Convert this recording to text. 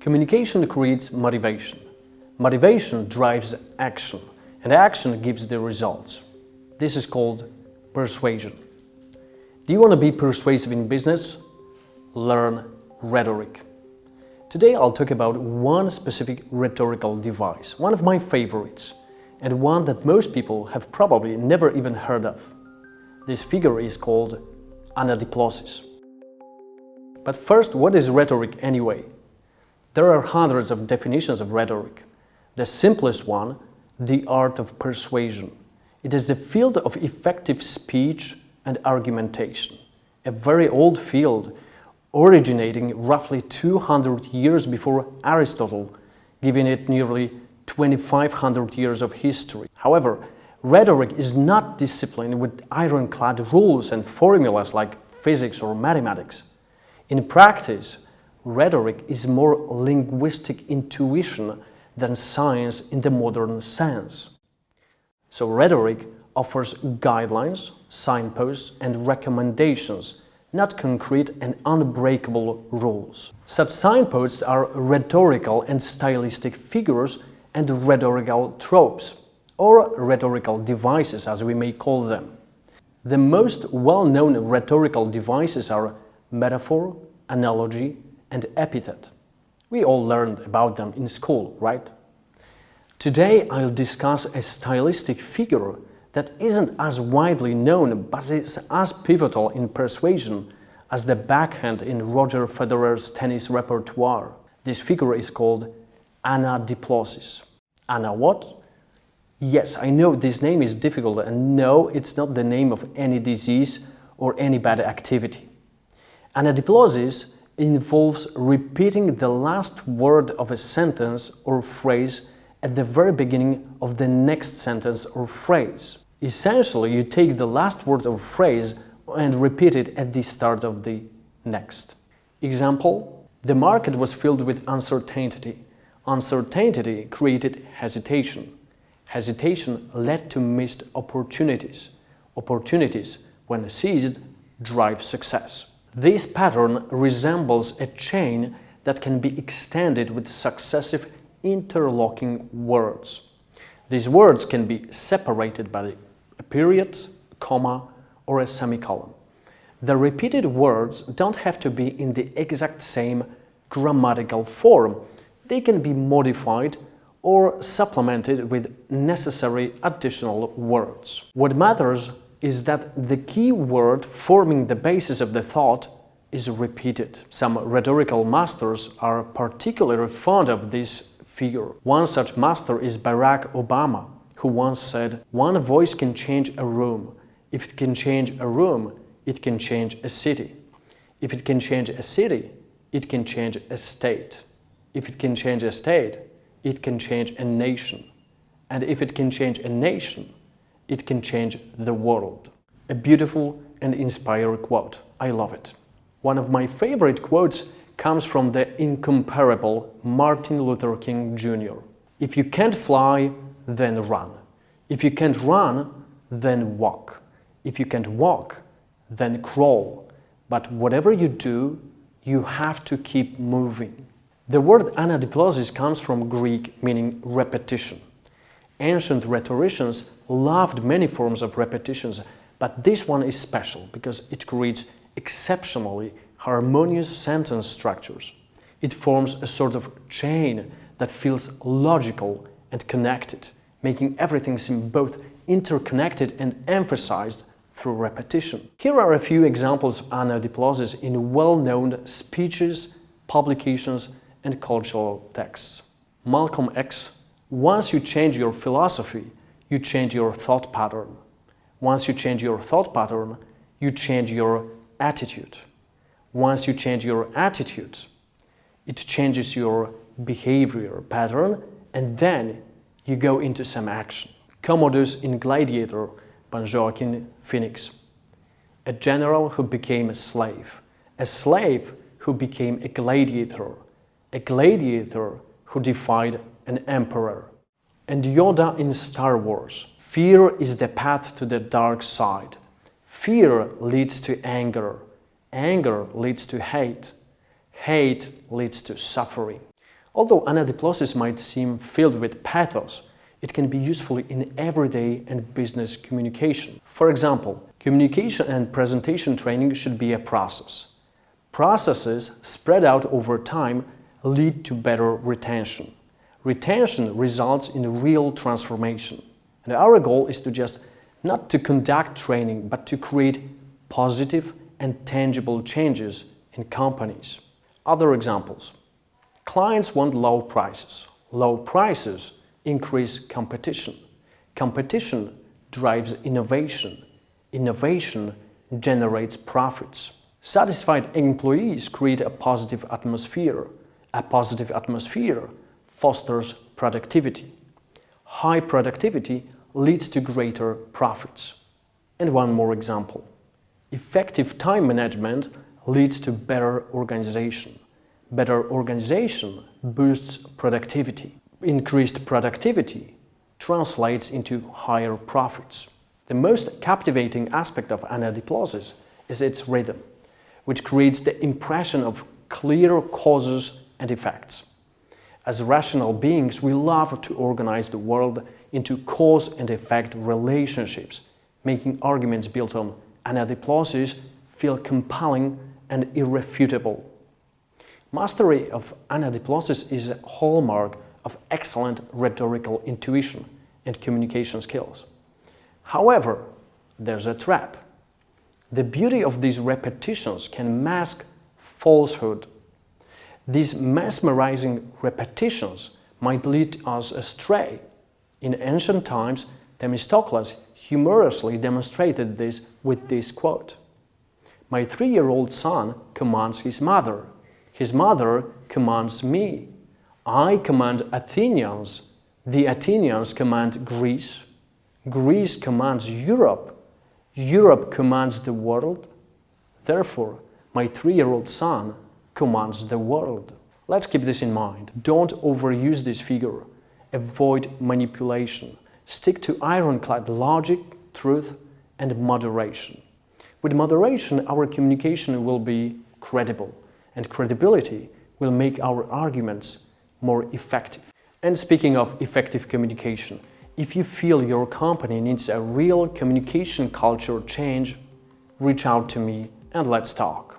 Communication creates motivation. Motivation drives action, and action gives the results. This is called persuasion. Do you want to be persuasive in business? Learn rhetoric. Today I'll talk about one specific rhetorical device, one of my favorites, and one that most people have probably never even heard of. This figure is called Anadiplosis. But first, what is rhetoric anyway? There are hundreds of definitions of rhetoric. The simplest one, the art of persuasion. It is the field of effective speech and argumentation, a very old field originating roughly 200 years before Aristotle, giving it nearly 2,500 years of history. However, rhetoric is not disciplined with ironclad rules and formulas like physics or mathematics. In practice, rhetoric is more linguistic intuition than science in the modern sense. So rhetoric offers guidelines, signposts, and recommendations, not concrete and unbreakable rules. Such signposts are rhetorical and stylistic figures and rhetorical tropes, or rhetorical devices as we may call them. The most well-known rhetorical devices are metaphor, analogy, and epithet. We all learned about them in school, right? Today I'll discuss a stylistic figure that isn't as widely known but is as pivotal in persuasion as the backhand in Roger Federer's tennis repertoire. This figure is called Anadiplosis. Ana what? Yes, I know this name is difficult, and no, it's not the name of any disease or any bad activity. Anadiplosis involves repeating the last word of a sentence or phrase at the very beginning of the next sentence or phrase. Essentially, you take the last word of a phrase and repeat it at the start of the next. Example: the market was filled with uncertainty. Uncertainty created hesitation. Hesitation led to missed opportunities. Opportunities, when seized, drive success. This pattern resembles a chain that can be extended with successive interlocking words. These words can be separated by a period, a comma, or a semicolon. The repeated words don't have to be in the exact same grammatical form. They can be modified or supplemented with necessary additional words. What matters is that the key word forming the basis of the thought is repeated. Some rhetorical masters are particularly fond of this figure. One such master is Barack Obama, who once said, "One voice can change a room. If it can change a room, it can change a city. If it can change a city, it can change a state. If it can change a state, it can change a nation. And if it can change a nation, it can change the world." A beautiful and inspiring quote. I love it. One of my favorite quotes comes from the incomparable Martin Luther King Jr. "If you can't fly, then run. If you can't run, then walk. If you can't walk, then crawl. But whatever you do, you have to keep moving." The word anadiplosis comes from Greek, meaning repetition. Ancient rhetoricians loved many forms of repetitions, but this one is special because it creates exceptionally harmonious sentence structures. It forms a sort of chain that feels logical and connected, making everything seem both interconnected and emphasized through repetition. Here are a few examples of anadiplosis in well-known speeches, publications, and cultural texts. Malcolm X: "Once you change your philosophy, you change your thought pattern. Once you change your thought pattern, you change your attitude. Once you change your attitude, it changes your behavior pattern, and then you go into some action." Commodus in Gladiator by Joaquin Phoenix: "A general who became a slave who became a gladiator who defied an emperor." And Yoda in Star Wars: "Fear is the path to the dark side. Fear leads to anger. Anger leads to hate. Hate leads to suffering." Although Anadiplosis might seem filled with pathos, it can be useful in everyday and business communication. For example, communication and presentation training should be a process. Processes spread out over time lead to better retention. Retention results in real transformation. And our goal is to just not to conduct training, but to create positive and tangible changes in companies. Other examples. Clients want low prices. Low prices increase competition. Competition drives innovation. Innovation generates profits. Satisfied employees create a positive atmosphere. A positive atmosphere fosters productivity. High productivity leads to greater profits. And one more example. Effective time management leads to better organization. Better organization boosts productivity. Increased productivity translates into higher profits. The most captivating aspect of Anadiplosis is its rhythm, which creates the impression of clear causes and effects. As rational beings, we love to organize the world into cause and effect relationships, making arguments built on Anadiplosis feel compelling and irrefutable. Mastery of Anadiplosis is a hallmark of excellent rhetorical intuition and communication skills. However, there's a trap. The beauty of these repetitions can mask falsehood. These mesmerizing repetitions might lead us astray. In ancient times, Themistocles humorously demonstrated this with this quote: "My 3-year-old son commands his mother. His mother commands me. I command Athenians. The Athenians command Greece. Greece commands Europe. Europe commands the world. Therefore, my 3-year-old son commands the world." Let's keep this in mind. Don't overuse this figure. Avoid manipulation. Stick to ironclad logic, truth, and moderation. With moderation, our communication will be credible, and credibility will make our arguments more effective. And speaking of effective communication, if you feel your company needs a real communication culture change, reach out to me and let's talk.